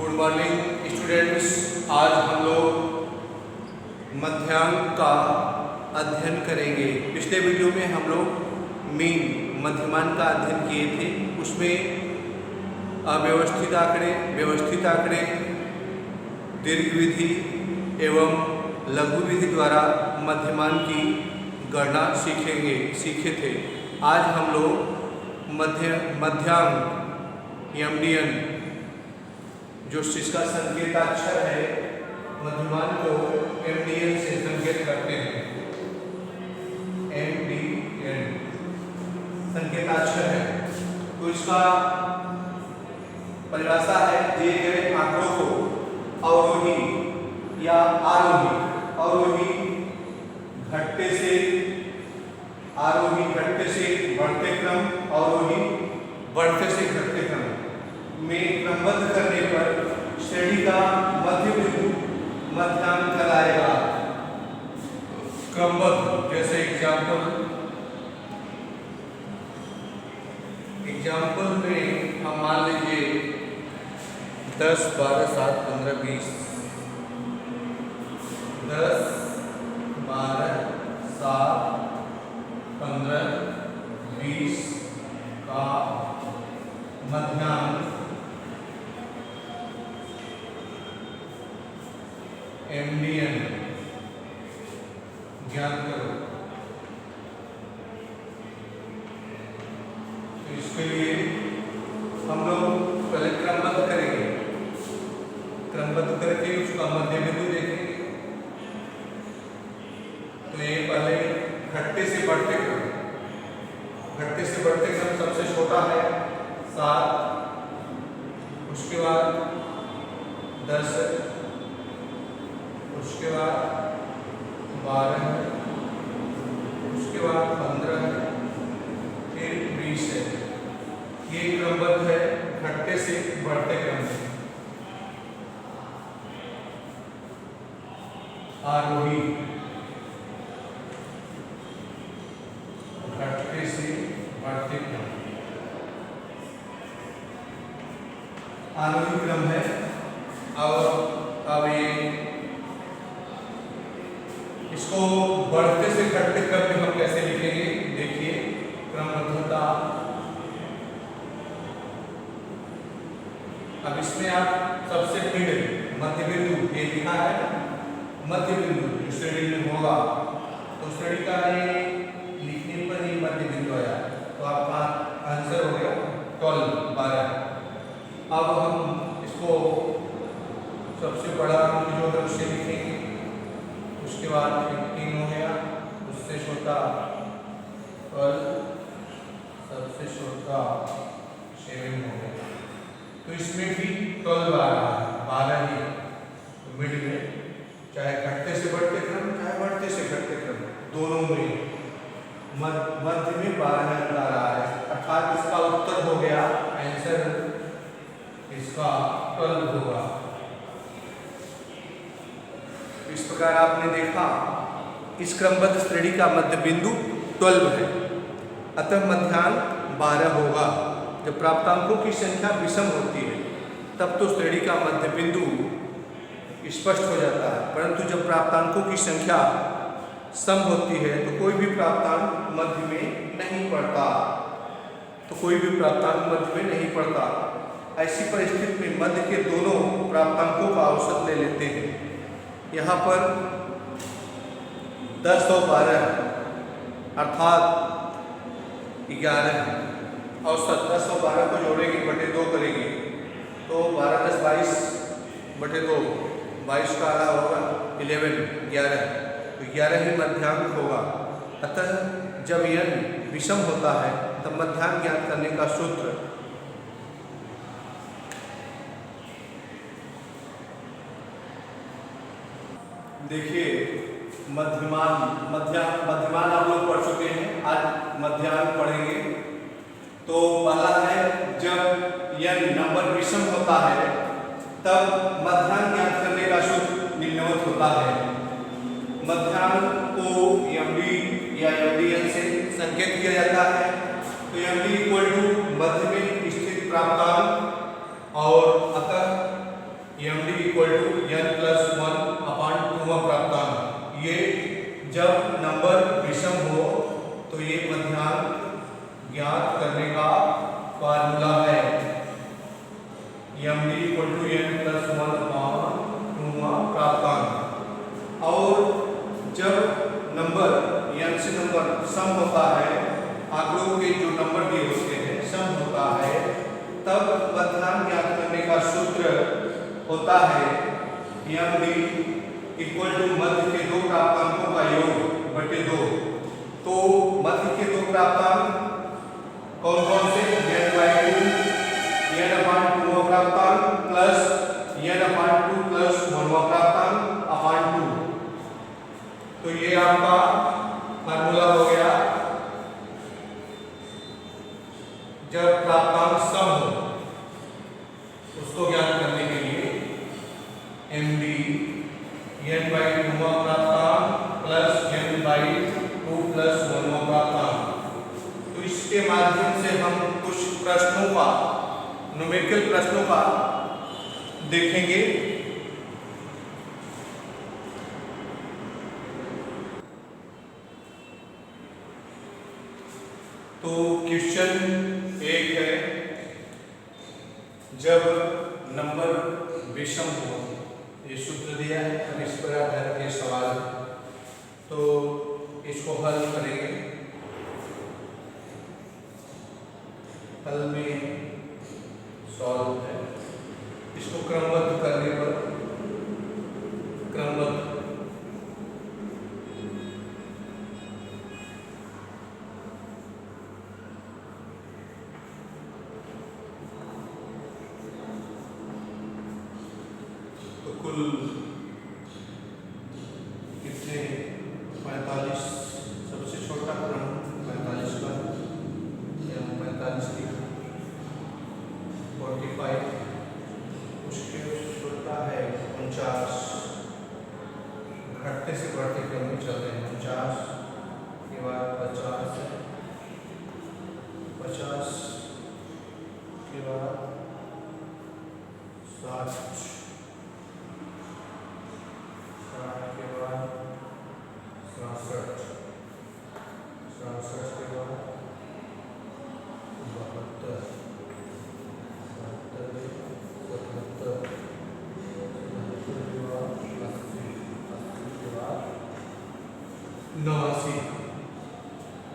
Good morning students. आज हम लोग मध्यांक का अध्ययन करेंगे। पिछले वीडियो में हम लोग मीन मध्यमान का अध्ययन किए थे। उसमें अव्यवस्थित आंकड़े, व्यवस्थित आंकड़े, दीर्घ विधि एवं लघु विधि द्वारा मध्यमान की गणना सीखे थे। आज हम लोग मध्यांक MDN जो जिसका संकेताक्षर है, मध्यमान को MDN से संकेत करते हैं। MDN संकेताक्षर है, तो इसका परिभाषा है दिए गए आंकड़ों को अवरोही या अवरोही घटते से बढ़ते क्रम, अवरोही बढ़ते से घटते क्रम में क्रमबद्ध करने पर श्रेणी का मध्य बिंदु मध्यांक कहलाएगा। क्रमबद्ध, जैसे एग्जाम्पल में हम मान लीजिए 10, 12, 7, 15, 20, 10, 12, 7, 15, 20 का मध्यांक MDN ज्ञात करो। तो इसके लिए हम लोग पहले क्रमबद्ध करेंगे, क्रमबद्ध करके उसका मध्य बिंदु देखेंगे। तो ये पहले घटते से बढ़ते क्रम, सबसे छोटा है 7, उसके बाद 10, उसके बाद 12 है, उसके बाद 15 है, फिर 20 है। ये क्रमबद्ध है घटते से बढ़ते क्रम में। आरोही घटते से बढ़ते क्रम, आरोही क्रम है। और अब ये इसको बढ़ते से घटते क्रम में हम कैसे लिखेंगे, देखिए क्रमबद्धता। अब इसमें आप सबसे मिडिल मध्य बिंदु ये लिखा है ना, मध्य बिंदु जो श्रेणी में होगा, तो श्रेणी का ये लिखने पर ही मध्य बिंदु आया, तो आपका आंसर हो गया 12। अब हम इसको सबसे बड़ा अंक जो है उससे लिखेंगे, उसके बाद 15 हो गया, उससे छोटा 12, सबसे छोटा 7 हो गया। तो इसमें भी 12 ही, तो मिड में चाहे घटते से बढ़ते क्रम, चाहे बढ़ते से घटते क्रम, दोनों में मध्य में 12 अंक आ रहा है, अर्थात इसका उत्तर हो गया, आंसर इसका 12 होगा। इस प्रकार आपने देखा इस क्रमबद्ध श्रेणी का मध्य बिंदु 12 है, अतः मध्यांक 12 होगा। जब प्राप्तांकों की संख्या विषम होती है तब तो श्रेणी का मध्य बिंदु स्पष्ट हो जाता है, परंतु जब प्राप्तांकों की संख्या सम होती है तो कोई भी प्राप्तांक मध्य में नहीं पड़ता, ऐसी परिस्थिति में मध्य के दोनों प्राप्तांकों का औसत ले लेते हैं। यहाँ पर 10 और 12 अर्थात 11 औसत। 10 और 12 को जोड़ेंगे, बटे 2 करेंगे, तो 12, 10, 22 बटे 2, 22 का आधा होगा 11, तो 11 ही मध्यांक होगा। अतः जब n विषम होता है तब मध्यांक ज्ञात करने का सूत्र देखिए, मध्यमान आप लोग पढ़ चुके हैं, आज मध्यांक पढ़ेंगे। तो पहला है जब n नंबर विषम होता है तब मध्यांक ज्ञात करने का सूत्र निम्नवत होता है। मध्यांक को MD या MDN से संकेत किया जाता है। तो MD इक्वल टू मध्य में स्थित प्राप्तांक और अतः तब मध्याह्न ज्ञात करने का सूत्र होता है MD इक्वल टू मध्य के दो प्राप्तांकों का योग बटे 2। तो मध्य के दो प्राप्तांक कौन कौन से? n/2 n/2 प्राप्तांक प्लस n/2 प्लस 1वां प्राप्तांक अपान 2। तो ये आपका फार्मूला हो गया जब प्राप्तांक सम हो उसको ज्ञात करने के लिए MD n/2 प्राप्तांक प्लस n/2 प्लस 1वां प्राप्तांक। तो इसके माध्यम से हम कुछ प्रश्नों का न्यूमेरिकल प्रश्नों का देखेंगे। तो क्वेश्चन 1 है, जब नंबर विषम हो, ये सूत्र दिया है, अब इस पर आधारित ये सवाल है, तो इसको हल करेंगे। हल में सॉल्व है, इसको क्रमबद्ध करने पर क्रमबद्ध कुल कितने 45 सबसे छोटा क्रम 45 का 45 की 45 उसके छोटा है 49 घटते से बढ़ते क्रम में चल रहे हैं 49 के बाद 50 है 50 के बाद 60 के बाद 67 67 के बाद 72 72 77 के बाद 80 के बाद 89।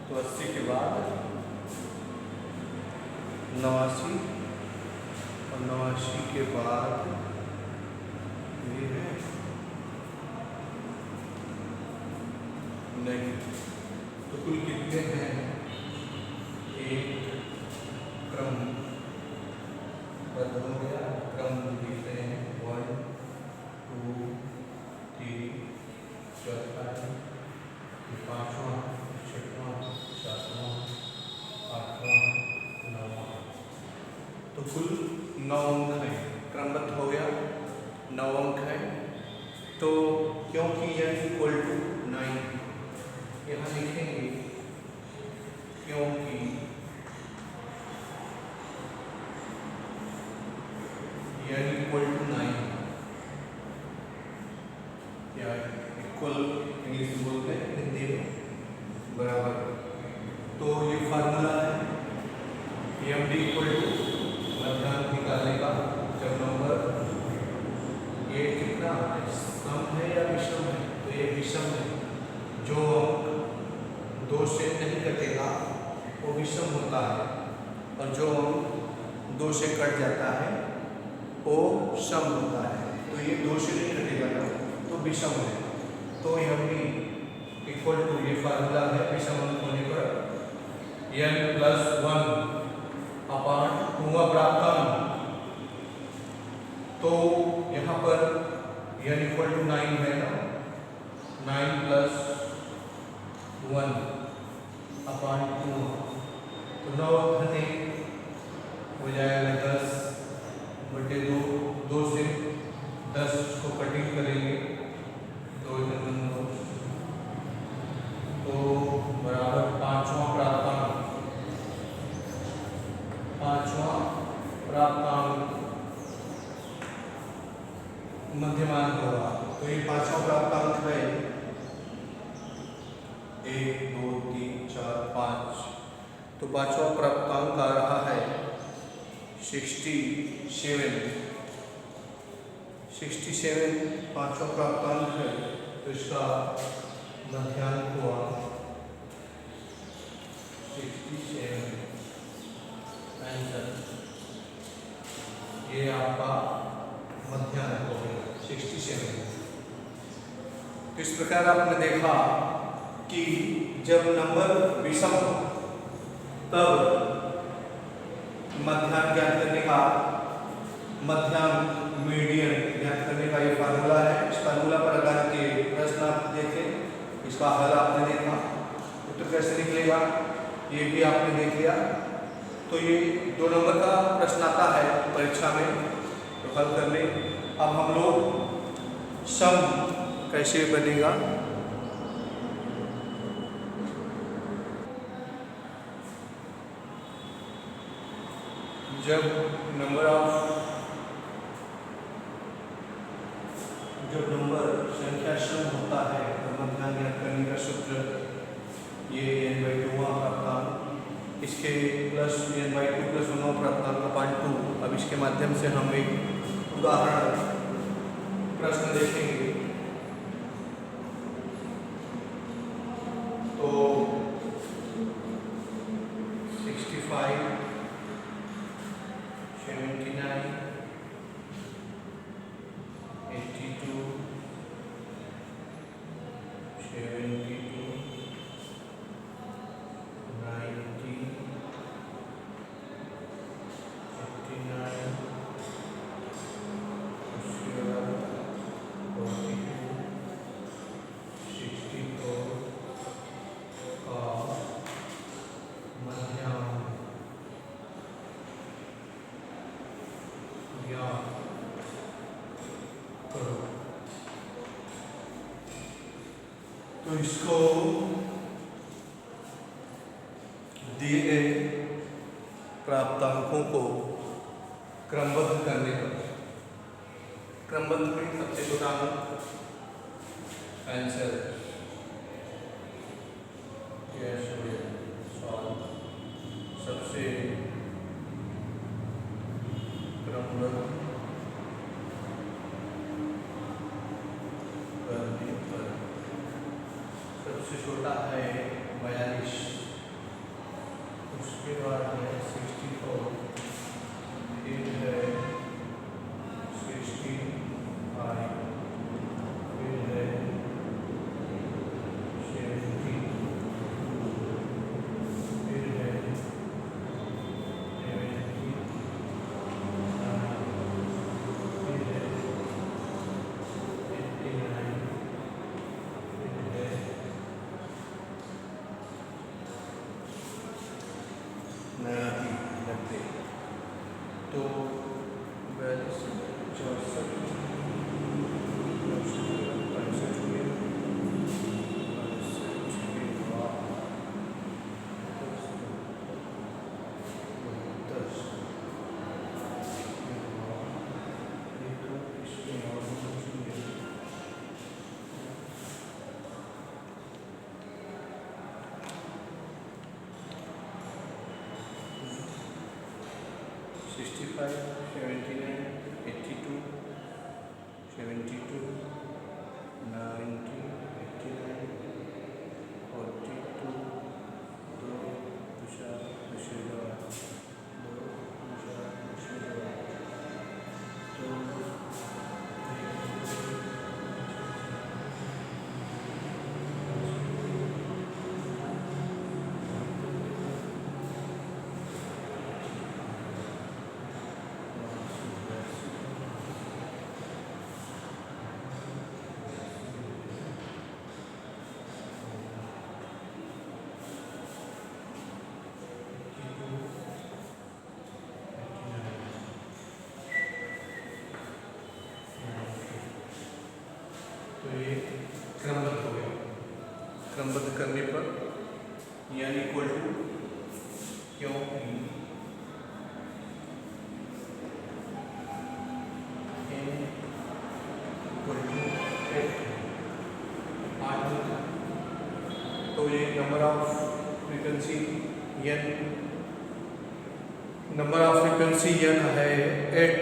तो 80 के बाद 89 और 89 के बाद ये है नहीं। तो कुल कितने हैं? एक क्रम बदल हो गया, क्रम लिखते हैं 1 2 3 चौथा है, 5वां 6वां 7वां 8वां 9वां। तो कुल 9 अंक हैं, क्रमबद्ध हो गया 9 अंक है। तो क्योंकि n इक्वल टू 9 यहाँ लिखेंगे, क्योंकि n इक्वल टू 9 या इक्वल इंग्लिश में बोलते हैं हिंदी में बराबर। तो ये फार्मूला है MD इक्वल टू मध्याह्न निकालने का, जब नंबर ये कितना सम है या विषम है? तो ये विषम है, जो अंक 2 से नहीं कटेगा वो विषम होता है, और जो अंक 2 से कट जाता है वो सम होता है। तो ये 2 से नहीं कटेगा ना, तो विषम है। तो MD इक्वल टू ये फार्मूला है विषम अंक होने पर n+1 अपान 2वां प्राप्तांक। तो यहाँ पर n इक्वल टू 9 है ना, 9 + 1 अपान 2, तो 9 घटे हो जाएगा 10 बटे 2, 2 से 10 को कटिंग करेंगे 2 9, तो बराबर 5वां प्राप्तांक, 5वां प्राप्तांक मध्यमान होगा। तो ये 5वां प्राप्तांक है 1 2 3 4 5। तो 5वां प्राप्तांक आ रहा है 67। 67 5वां प्राप्तांक है, तो इसका मध्याह्न हुआ 67 आंसर। ये आपका मध्याह्न हो गया 67। तो इस प्रकार आपने देखा कि जब नंबर विषम हो तब मध्याह्न ज्ञात करने का, मध्याह्न मीडियन ज्ञात करने का ये फार्मूला है। इस फार्मूला पर आधारित के प्रश्न आप देखें, इसका हल आपने देखा, उत्तर कैसे निकलेगा ये भी आपने देख लिया। तो ये 2 नंबर का प्रश्न आता है परीक्षा में, तो हल कर लें। अब हम लोग सम कैसे बनेगा, जब नंबर संख्या सम होता है तो मध्याह्न ज्ञात करने का सूत्र ये n/2 प्राप्तांक, इसके प्लस n/2 + 1 प्राप्तांक अपॉन 2। अब इसके माध्यम से हम एक उदाहरण प्रश्न देखेंगे। तो 65, 79, 82, 72, 90, 89, उसके बाद 42, 64 का मध्याह्न ज्ञात करो। तो इसको दिए गए प्राप्तांकों को क्रमबद्ध करने पर, क्रमबद्ध में सबसे छोटा अंक आंसर सबसे क्रमबद्ध करने पर सबसे छोटा है 42, उसके बाद है 64, फिर है 65, फिर है 70, फिर है 70, फिर है 89, फिर है 90। तो 42, 64, 65 में 10, Five, 79, 82, 72, 90, 89, 42, तो ये क्रमबद्ध हो गया। क्रमबद्ध करने पर यानी इक्वल टू, क्योंकि तो ये नंबर ऑफ फ्रीक्वेंसी n है 8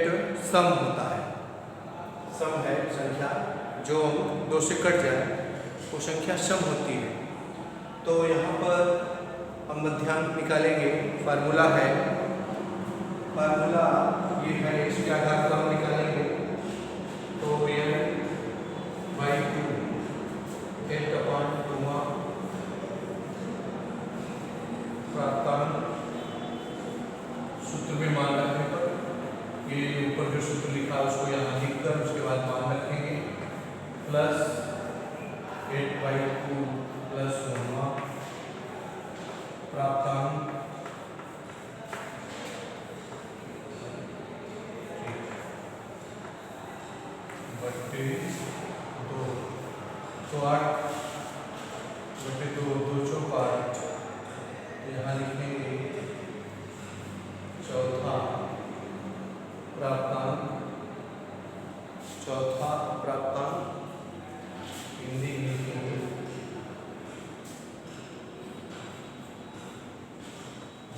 सम होता है। सम है संख्या जो 2 से कट जाए वो संख्या सम होती है। तो यहाँ पर हम मध्याह्न निकालेंगे, फार्मूला है फार्मूला ये है, इसके आधार पर हम निकालेंगे। तो ये बाई 2 8/2 प्राप्तांक सूत्र में मान रखने पर, ये ऊपर जो सूत्र लिखा है उसको यहाँ लिखकर उसके बाद मान रखेंगे, प्लस 8/2 प्लस 1 प्राप्तांक बटे 2, तो 8/2 2 चौक 8, यहाँ लिखेंगे चौथा प्राप्तांक हिंदी लिखेंगे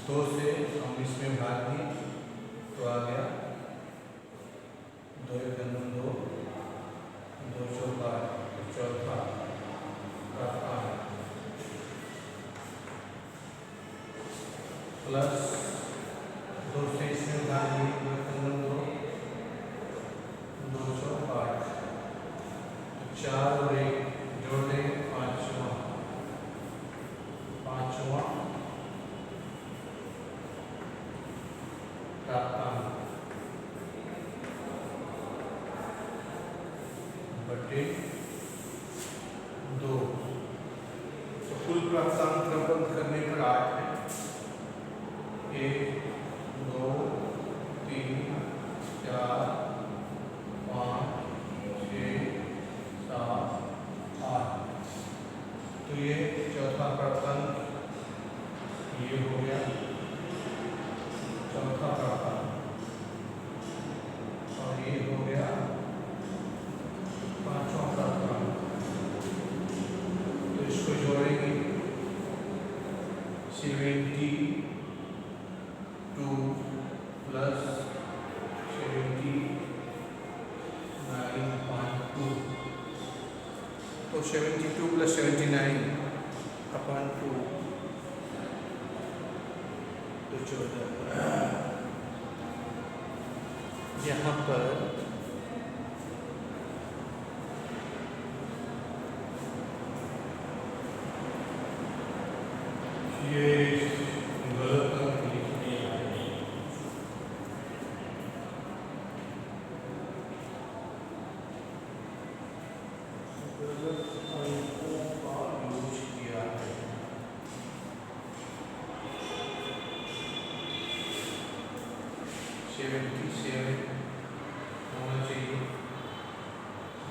2 से हम इसमें भाग दिए तो आ गया 2 × 2 2 चौक 8 चौथा प्राप्तांक प्लस 2 से इसमें भाग दिए 2 चौक 8 4 और 1 जोड़ देंगे 5वां प्राप्तांक बटे 2। तो कुल प्राप्तांक क्रमबद्ध करने पर 8 है। 1 2 3 4 5 6 7 8। तो ये चौथा प्राप्तांक ये हो गया चौथा प्राप्तांक, और ये हो गया 5वां प्राप्तांक। तो इसको जोड़ेंगे 72 प्लस 79/2, तो 72 प्लस 79/2 तो 14। यहाँ पर ये गलत अंक लिख दिया है। गलत अंकों का यूज किया है। 77 होना चाहिए,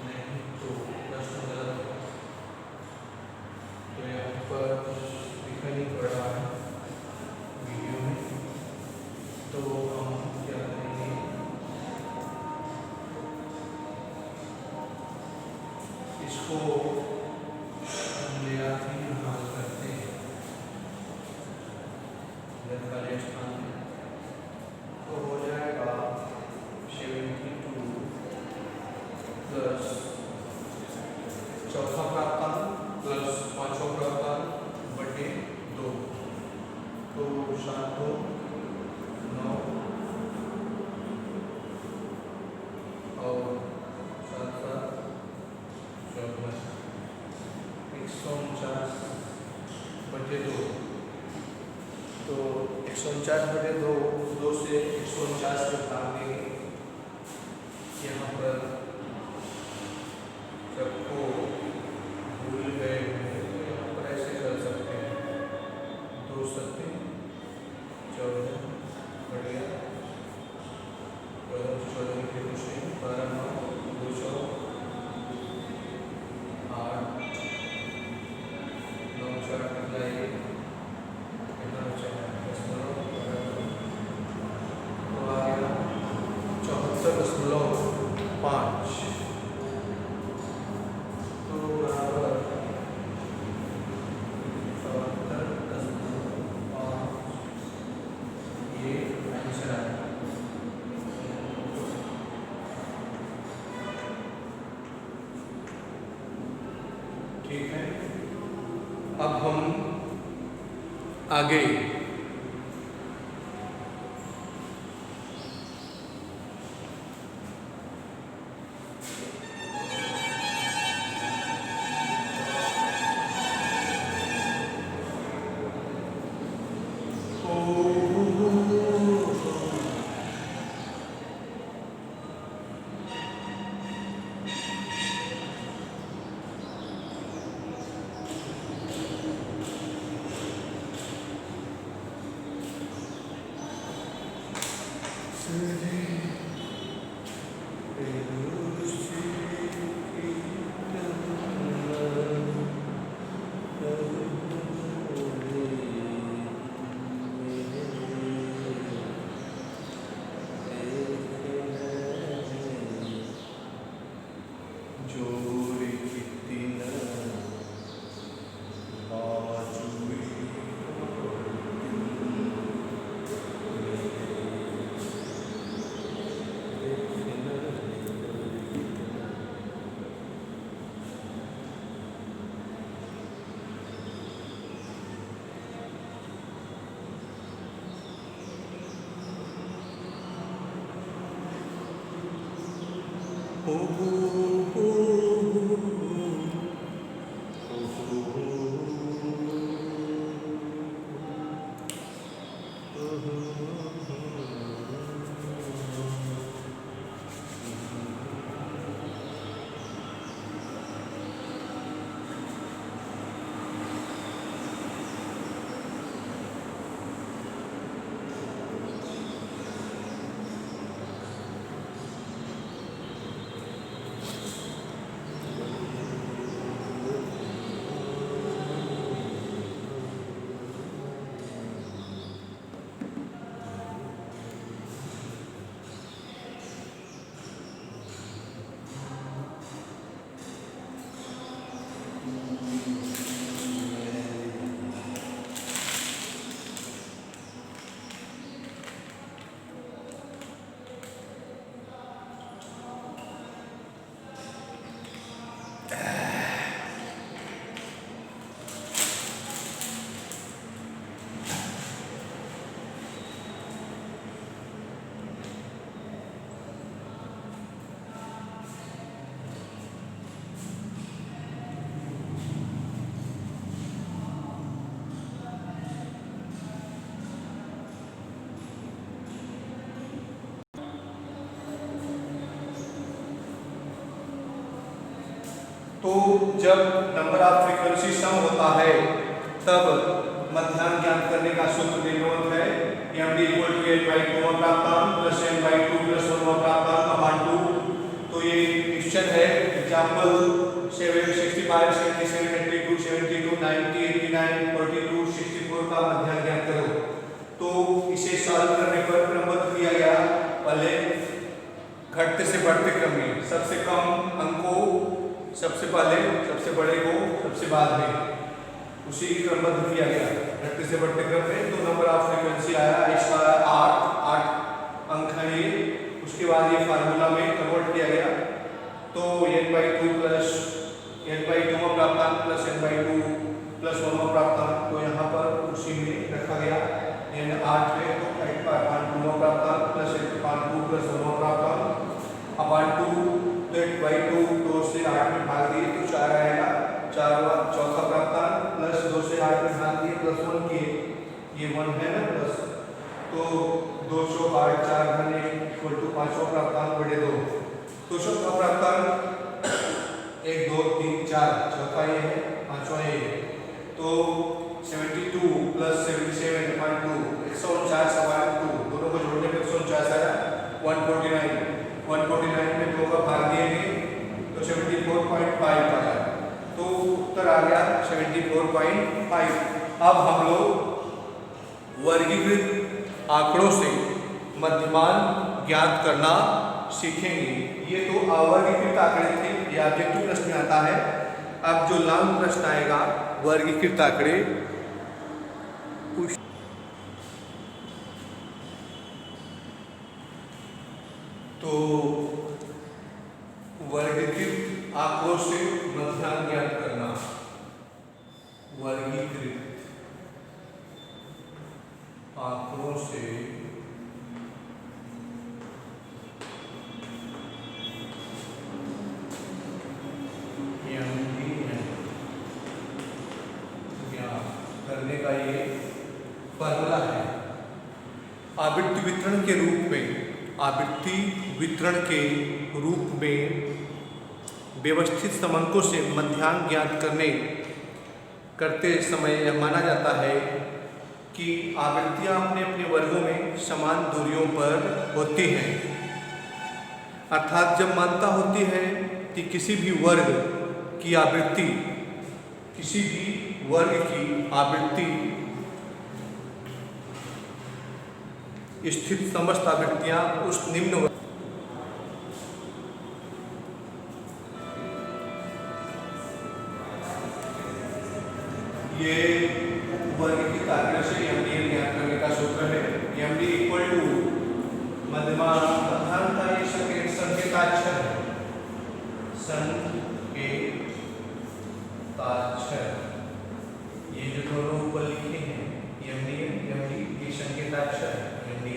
नहीं तो प्रश्न गलत है। तो यहाँ पर लिखा नहीं पड़ रहा है वीडियो में, तो हम क्या करेंगे, इसको हम ले आते हैं, हल करते हैं खाली स्थान में। तो हो जाएगा 72 प्लस चौथा प्राप्तांक प्लस 5वां प्राप्तांक बटे 2, तो 7 2 9 और 7 7 14 149 बटे 2। तो 149 बटे 2 2 से 149 के भाग देंगे। यहाँ पर सबको भूल गए हैं तो यहाँ पर ऐसे कर सकते हैं, 2 7 14 बढ़िया 14 के कुछ नहीं 12 9 2 4 8 9 4 निकलाइए कितना बचा है 74.5 तो बराबर 74.5 ये आंसर है। ठीक है, अब हम आगे तो जब नंबर ऑफ फ्रीक्वेंसी सम होता है तब मध्याह्न ज्ञात करने का सूत्र निम्नवत है md = n/2 प्राप्तांक प्लस n/2 प्लस 1 प्राप्तांक अपॉन 2। तो ये क्वेश्चन है एग्जांपल 65 77 82 72 90 89 42 64 का मध्याह्न ज्ञात करो। तो इसे सॉल्व करने पर क्रमबद्ध किया गया, पहले घटते से बढ़ते क्रम में सबसे कम अंक को सबसे पहले, सबसे बड़े को सबसे बाद में, उसी क्रमबद्ध किया गया घटते से बढ़ते क्रम में। तो नंबर ऑफ फ्रीक्वेंसी आया इसका 8 अंक है ये। उसके बाद ये फार्मूला में कन्वर्ट किया गया, तो n/2 प्लस n/2 प्राप्तांक प्लस n/2 प्लस 1 प्राप्तांक, तो यहाँ पर उसी में रखा गया। n 8 है तो 8/2 प्राप्तांक प्लस 8/2 प्लस 1 प्राप्तांक अपॉन 2, तो 8/2 2 से 8 में भाग दिए तो 4 आएगा, 4वां चौथा प्राप्तांक प्लस 2 से 8 में भाग दिए प्लस 1 किए, ये 1 है ना प्लस, तो 2 चौक 8 4 घने इक्वल टू 5वां प्राप्तांक बटे 2। तो चौथा प्राप्तांक 1 2 3 4, चौथा ये है, पांचवा ये है। तो 72 प्लस 77 अपॉन 2 149 अपॉन 2, दोनों को जोड़ने पे 149 आया। 149 में 2 का भाग दिएंगे तो 74.5 आया, तो उत्तर आ गया 74.5। अब हम लोग वर्गीकृत आंकड़ों से मध्यमान ज्ञात करना सीखेंगे। ये तो अवर्गीकृत आंकड़े थे, ये ऑब्जेक्टिव प्रश्न में आता है। अब जो लॉन्ग प्रश्न आएगा वर्गीकृत आंकड़े, तो वर्गीकृत आंकड़ों से मध्याह्न ज्ञात करना, वर्गीकृत आंकड़ों से ज्ञात करने का ये फॉर्मूला है। आवृत्ति वितरण के रूप में व्यवस्थित समंकों से मध्यांक ज्ञात करते समय यह माना जाता है कि आवृत्तियाँ अपने अपने वर्गों में समान दूरियों पर होती हैं। अर्थात जब मान्यता होती है कि किसी भी वर्ग की आवृत्ति स्थित समस्त आवृत्तियाँ उस निम्न ये वर्ग की ताकत से MD ज्ञात करने का सूत्र है। MD इक्वल टू मध्यमांक का ये संकेताक्षर है, संकेताक्षर ये जो दोनों ऊपर लिखे हैं MD ये संकेताक्षर है MD।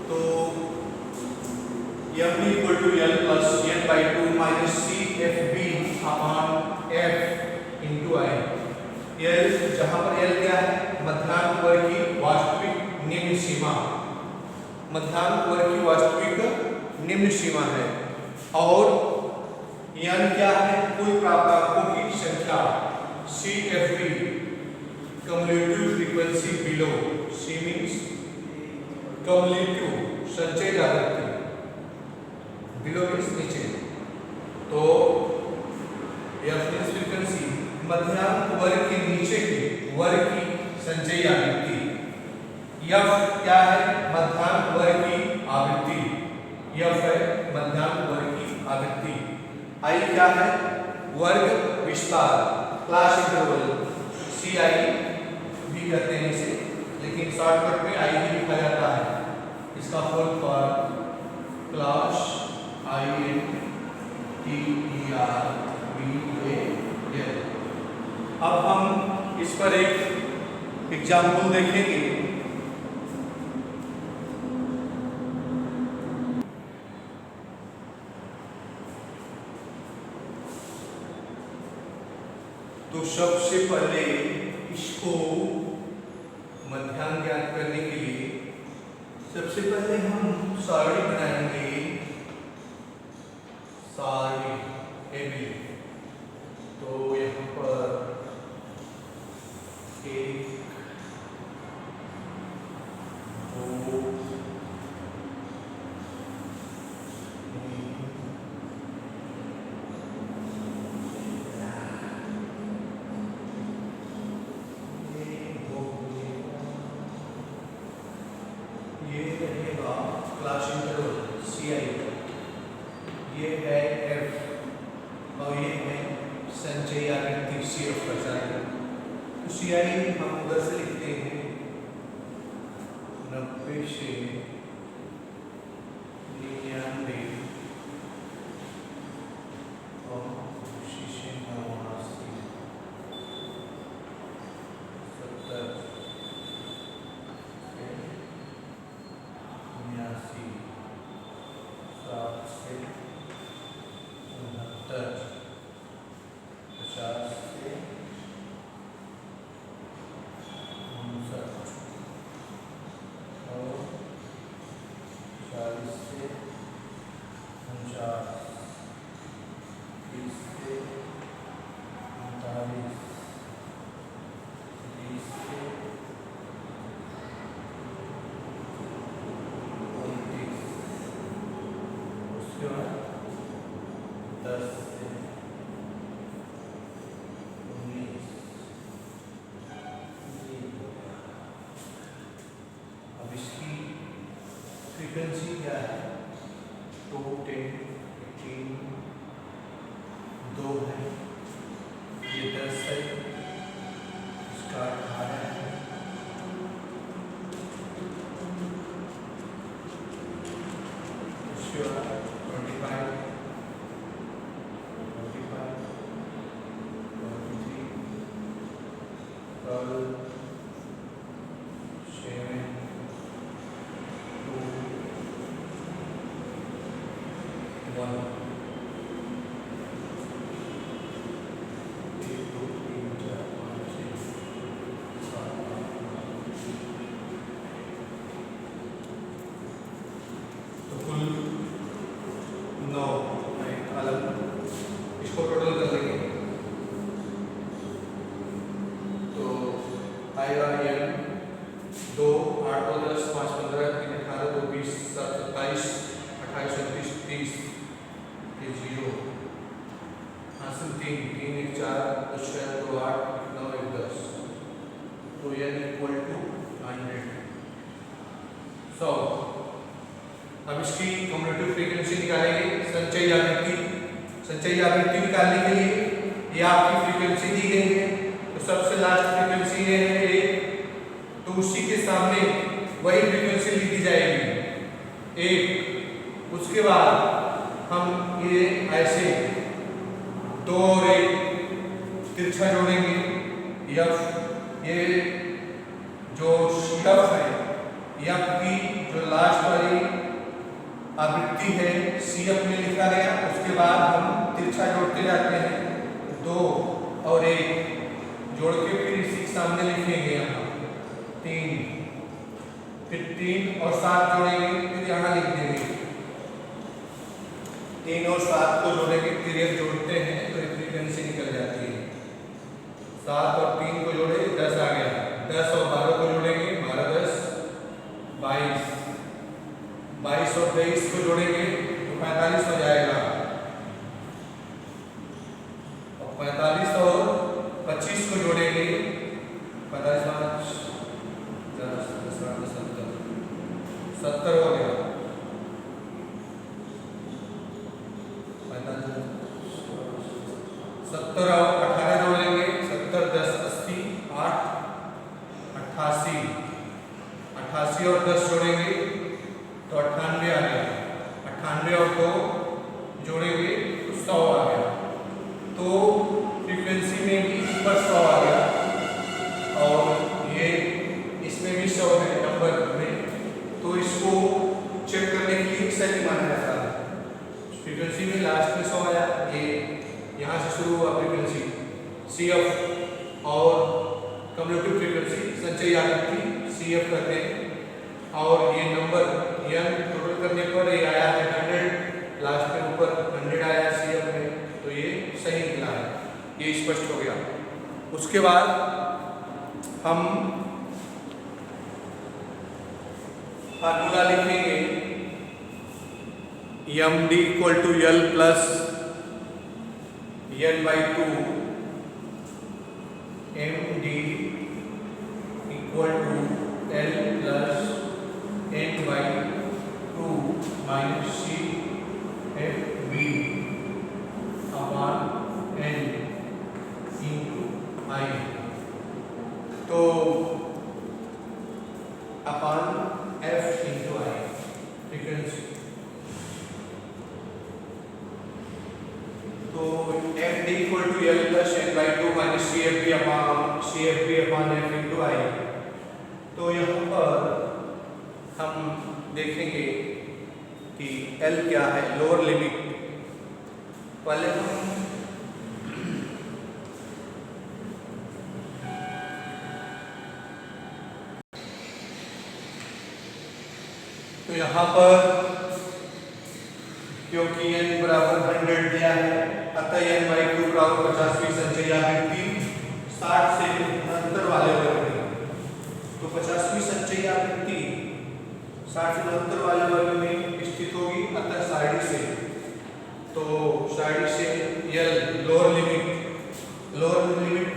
तो MD equal to L plus N/2 minus CFB upon F into I। L जहाँ पर L क्या है? मध्यांक वर्ग की वास्तविक निम्न सीमा, है और N क्या है? कुल प्राप्तांकों की संख्या। CFB cumulative frequency below, C means cumulative संचय आवृत्ति, below means नीचे। तो F means frequency मध्यांक वर्ग के नीचे के वर्ग की संचयी आवृत्ति। F क्या है? मध्यांक वर्ग की आवृत्ति। F है मध्यांक वर्ग की आवृत्ति। I क्या है? वर्ग विस्तार, क्लास इंटरवल, CI भी कहते हैं इसे, लेकिन शॉर्टकट में I ही लिखा जाता है। इसका फुल फॉर्म क्लास INTERVAL। अब हम इस पर एक एग्जाम्पल देखेंगे। तो सबसे पहले इसको मध्यांक ज्ञात करने के लिए सबसे पहले हम सारणी बनाएंगे, सारणी AB। तो यहाँ पर 1 2 ये रहेगा क्लास इंटरवल CI, ये है F और ये है संचयी आवृत्ति CF का जाएगा। तो CI हम उधर से लिखते हैं 90 से 99 और 80 से 89 70 फ्रीक्वेंसी क्या है? 2 10 15 2 है, ये 10 है, इसका 18 है, उसके बाद 25 12 7 1 इक्वल टू 100। सो अब इसकी कम्यूटेटिव फ्रीक्वेंसी निकालेंगे। संचयी आवृत्ति निकालने के लिए ये आपकी फ्रीक्वेंसी दी गई है, तो सबसे लास्ट फ्रीक्वेंसी ये है 1, तो उसी के सामने वही फ्रीक्वेंसी लिखी जाएगी 1। उसके बाद हम ये ऐसे 2 और 1 तिरछा जोड़ेंगे। ये जो एफ है, एफ की जो लास्ट वाली आवृत्ति है CF में लिखा गया, उसके बाद हम तिरछा जोड़ते जाते हैं 2 और 1 जोड़ के फिर इसी के सामने लिखेंगे यहाँ 3, फिर 3 और 7 जोड़ेंगे, फिर यहाँ लिख देंगे 3 और 7 को जोड़ेंगे, फिर एक जोड़ते हैं तो एक फ्रीक्वेंसी निकल जाती है। 7 और 3 को जोड़े 10 आ गया, 10 और 12 को जोड़ेंगे 12 10 22, 22 और 23 को जोड़ेंगे तो 45 हो जाएगा, और 45 और 25 को जोड़ेंगे 45 5 10 70 हो गया, 70 और 18 जोड़ेंगे 70 10 80 8 88, 88 और 10 जोड़ेंगे तो 98 आ गया, 98 और 2 जोड़ेंगे तो 100 आ गया। तो फ्रीक्वेंसी में भी ऊपर 100 आ गया और ये इसमें भी 100 है नंबर में, तो इसको चेक करने के लिए सही माना जाता है। फ्रीक्वेंसी में लास्ट में 100 आया, ये यहाँ से शुरू हुआ फ्रीक्वेंसी CF और कम्यूटेटिव फ्रीक्वेंसी संचयी आवृत्ति CF करते हैं, और ये नंबर n टोटल करने पर ये आया है 100, लास्ट में ऊपर 100 आया CF में, तो ये सही निकला है, ये स्पष्ट हो गया। उसके बाद हम फार्मूला लिखेंगे md equal to L plus n/2, md equal to L plus n/2 minus CFB upon n into I, तो upon F into I frequency, तो md equal to L plus n/2 minus CFB upon F into I। तो यहाँ पर हम देखेंगे कि L क्या है, लोअर लिमिट। पहले हम तो यहाँ पर क्योंकि n बराबर 100 दिया है, अतः n/2 बराबर 50वीं संचयी आवृत्ति 60 से 69 वाले वर्ग में, तो 50वीं संचयी आवृत्ति 60 से 69 वाले वर्ग में स्थित होगी, अतः साइड से, तो साइड से L लोअर लिमिट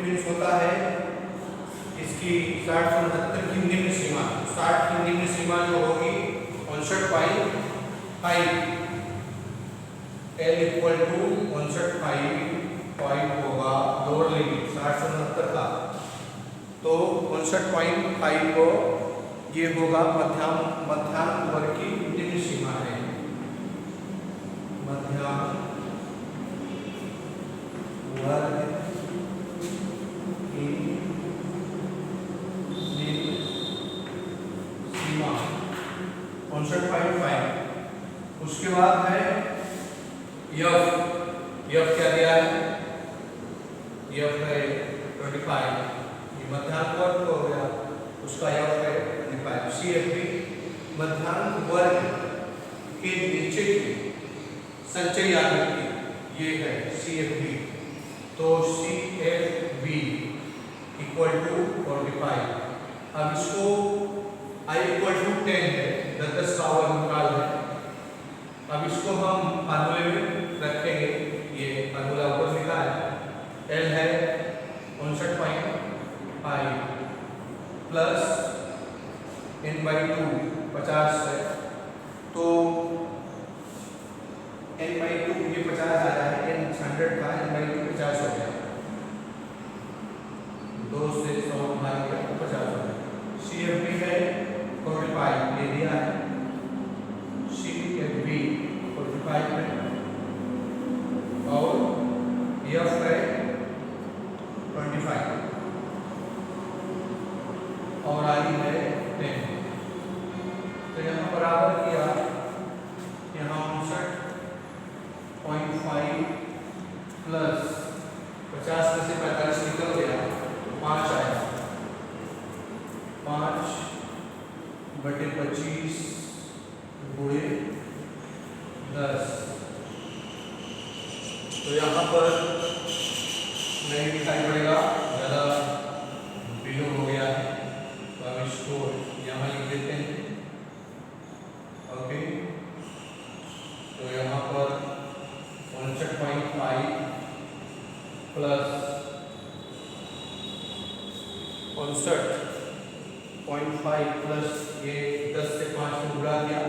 मीन्स होता है इसकी 60 से 69 की निम्न सीमा, 60 की निम्न सीमा जो होगी 59.5, L इक्वल टू 59.5 होगा लोअर लिमिट 60 से 69 का, तो 59.5 को ये होगा मध्याह्न वर्ग की निम्न सीमा है, मध्याह्न वर्ग की निम्न सीमा 59.5। उसके बाद है F क्या दिया है, F है 25, ये मध्याह्न वर्ग हो गया, उसका F है 25। CFB मध्याह्न वर्ग के नीचे की संचयी आवृत्ति ये है CFB, तो CFB इक्वल टू 45। अब इसको I इक्वल टू 10 है, 10 का वर्गमूल है। अब इसको हम फार्मूले में रखेंगे, ये फार्मूला ऊपर लिखा है, L है 59.5 प्लस n/2 50 है, तो n/2 ये 50 आया है, n 100 था, n/2 50 हो गया, 2 से 100 भाग गया तो 50 हो गया। CFB है 45 ये दिया है, CFB 45 है, और F है 25 और I है 10। तो यहाँ बराबर किया, यहाँ 59.5 प्लस 50 में से 45 निकल गया तो 5 आया, 5/25 गुणे 10। तो यहाँ पर नहीं दिखाई पड़ेगा, ज़्यादा बिलो हो गया है, तो हम इसको यहाँ लिख देते हैं। ओके, तो यहाँ पर 59.5 प्लस 59.5 प्लस ये 10 से 5 में उड़ा दिया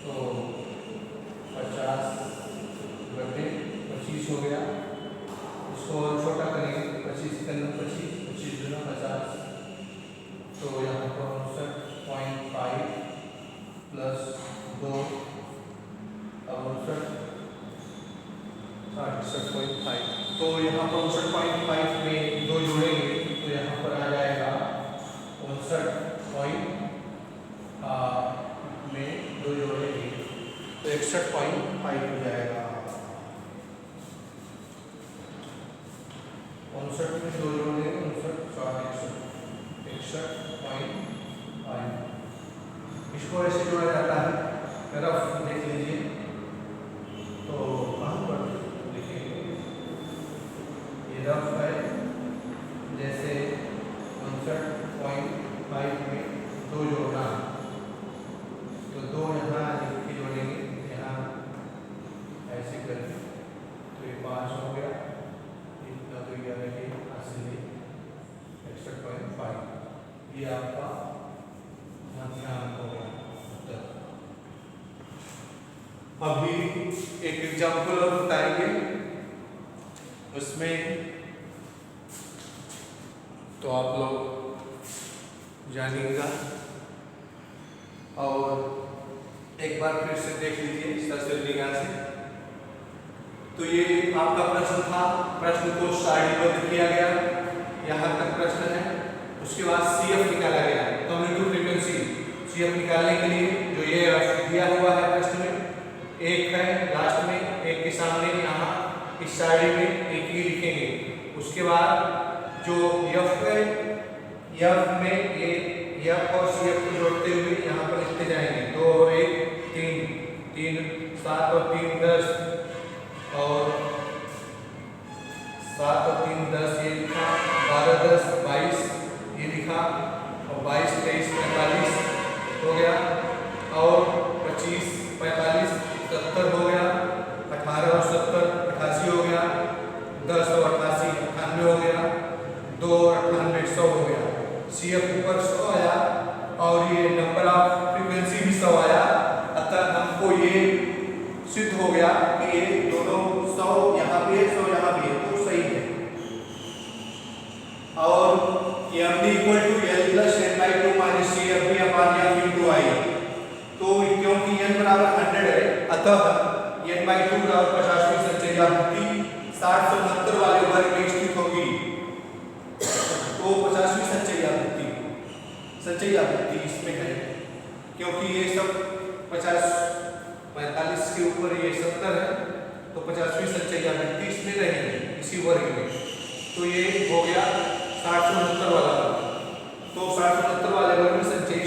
तो 50/25 हो गया। इसको और छोटा करेंगे, 25 के अंदर 25, 25 दूना 50, तो यहाँ पर 59.5 प्लस 2 अब 68.5, तो यहाँ पर 59.5 में 2 जोड़ेंगे तो यहाँ पर आ जाएगा 59 में 2 जोड़ेंगे तो 61.5 हो जाएगा। 59 में 2 जोड़ेंगे 61.5। इसको ऐसे जोड़ा जाता है, रफ देख लीजिए, तो कहाँ पर लिखेंगे, ये रफ है, जैसे 59.5 में 2 जोड़ना, तो 2 यहाँ लिख के जोड़ेंगे, यहाँ ऐसे करके, तो ये 5 हो गया, इतना तो यह रहे हासिल 61.5, ये आपका मध्यांक हो गया। अभी एक एग्जाम्पल और बताएंगे, उसमें तो आप लोग जानिएगा और एक बार फिर से देख लीजिए सरसरी निगाह से। तो ये आपका प्रश्न था, प्रश्न को सारणीबद्ध किया गया, यहाँ तक प्रश्न है, उसके बाद CF निकाला गया, कम्यूटेटिव फ्रीक्वेंसी। CF निकालने के लिए जो ये दिया हुआ है प्रश्न में, एक है लास्ट में, एक के सामने यहाँ इस साइड में एक ही लिखेंगे। उसके बाद जो F है, F में ये F और CF को जोड़ते हुए यहाँ पर लिखते जाएंगे, 2 और 1 3, 3 7 और 3 10, और 7 और 3 10 ये लिखा, 12 10 22 ये लिखा, और 22 23 45 हो गया, और 25 45 70 हो गया, 18 और 70 88 हो गया, 10 और 88 98 हो गया, 2 और 98 100 हो गया। CF ऊपर 100 आया और ये नंबर ऑफ फ्रीक्वेंसी भी 100 आया, अतः हमको ये सिद्ध हो गया कि ये दोनों 100 यहाँ भी है 100 यहाँ भी है, तो सही है। और MD = L + n/2 - CFB/F × I, तो क्योंकि n बराबर 100 है, अतः n/2 बराबर 50वीं संचयी आवृत्ति 60 से 69 वाले वर्ग में स्थित होगी, तो 50वीं संचयी आवृत्ति इसमें है, क्योंकि ये सब 50 45 के ऊपर ये 70 है, तो 50वीं संचयी आवृत्ति इसमें रहेगी, इसी वर्ग में। तो ये हो गया 60 से 69 वाला वर्ग, तो 60 से 69 वाले वर्ग में संचयी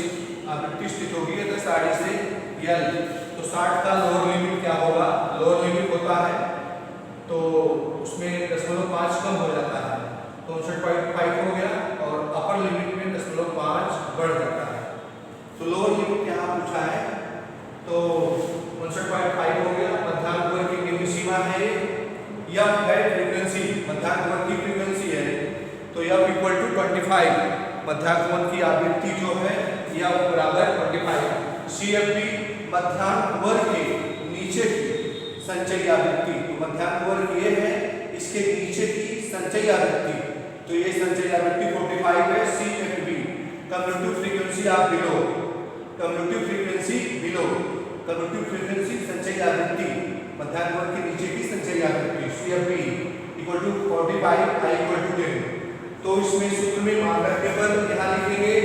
आवृत्ति स्थित होगी, तो 60 से L, तो 60 का लोअर लिमिट क्या होगा, लोअर लिमिट होता है तो उसमें 0.5 कम हो जाता है, तो 59.5 हो गया, और अपर लिमिट में 0.5 बढ़ जाता है। तो लोअर लिमिट यहाँ पूछा है, तो 59.5 हो गया, मध्यांक वर्ग की निम्न सीमा है, F है फ्रीक्वेंसी, मध्यांक वर्ग की फ्रीक्वेंसी है, तो F = 25, मध्यांक वर्ग की आवृत्ति जो है यह बराबर 25। CFD मध्यांक वर्ग के नीचे की संचयी आवृत्ति, तो मध्यांक वर्ग ये है, इसके नीचे की संचयी आवृत्ति, तो ये संचयी आवृत्ति 45 है। CFB commutative frequency of below, commutative frequency below, commutative frequency संचयी आवृत्ति, मध्यांक वर्ग के नीचे की संचयी आवृत्ति CFB equal to 45, I equal to 10। तो इसमें सूत्र में मान रखने पर यहाँ लिखेंगे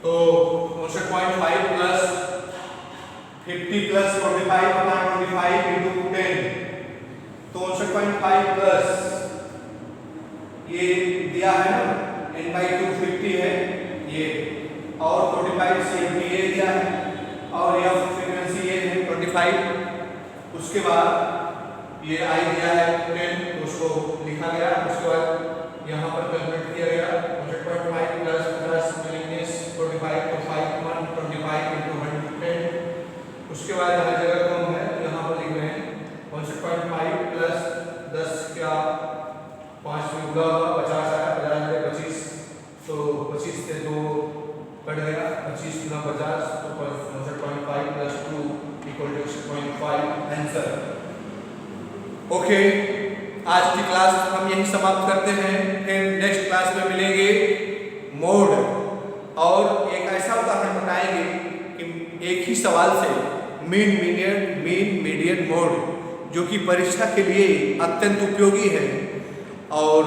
तो 59.5 प्लस 50 प्लस 45 अपॉन 25 इंटू 10, तो 59.5 प्लस ये दिया है ना n/2 50 है ये, और 45 CFD ये दिया है, और यह फ्रीक्वेंसी ये है 25, उसके बाद ये I दिया है 10, तो उसको लिखा गया, उसके बाद यहाँ पर कैलकुलेट किया गया 59.5 प्लस 50 माइनस 45, तो 5/25 इंटू 110, उसके बाद यहाँ जगह कम है, यहाँ पर लिख रहे हैं 59.5 प्लस 10 क्या 5 में गुणा हुआ 50 आया, 50 में 25, तो 25 से 2 कट गया, 25 गुना 50, तो 59.5 plus 2 equal to 6.5 answer. Okay, आज की क्लास हम यही समाप्त करते हैं, फिर नेक्स्ट क्लास में मिलेंगे मोड, और एक ऐसा उदाहरण बताएंगे कि एक ही सवाल से मीन मीडियन मोड, जो कि परीक्षा के लिए अत्यंत उपयोगी है, और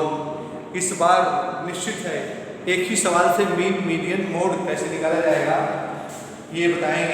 इस बार निश्चित है एक ही सवाल से मीन मीडियन मोड कैसे निकाला जाएगा ये बताएंगे।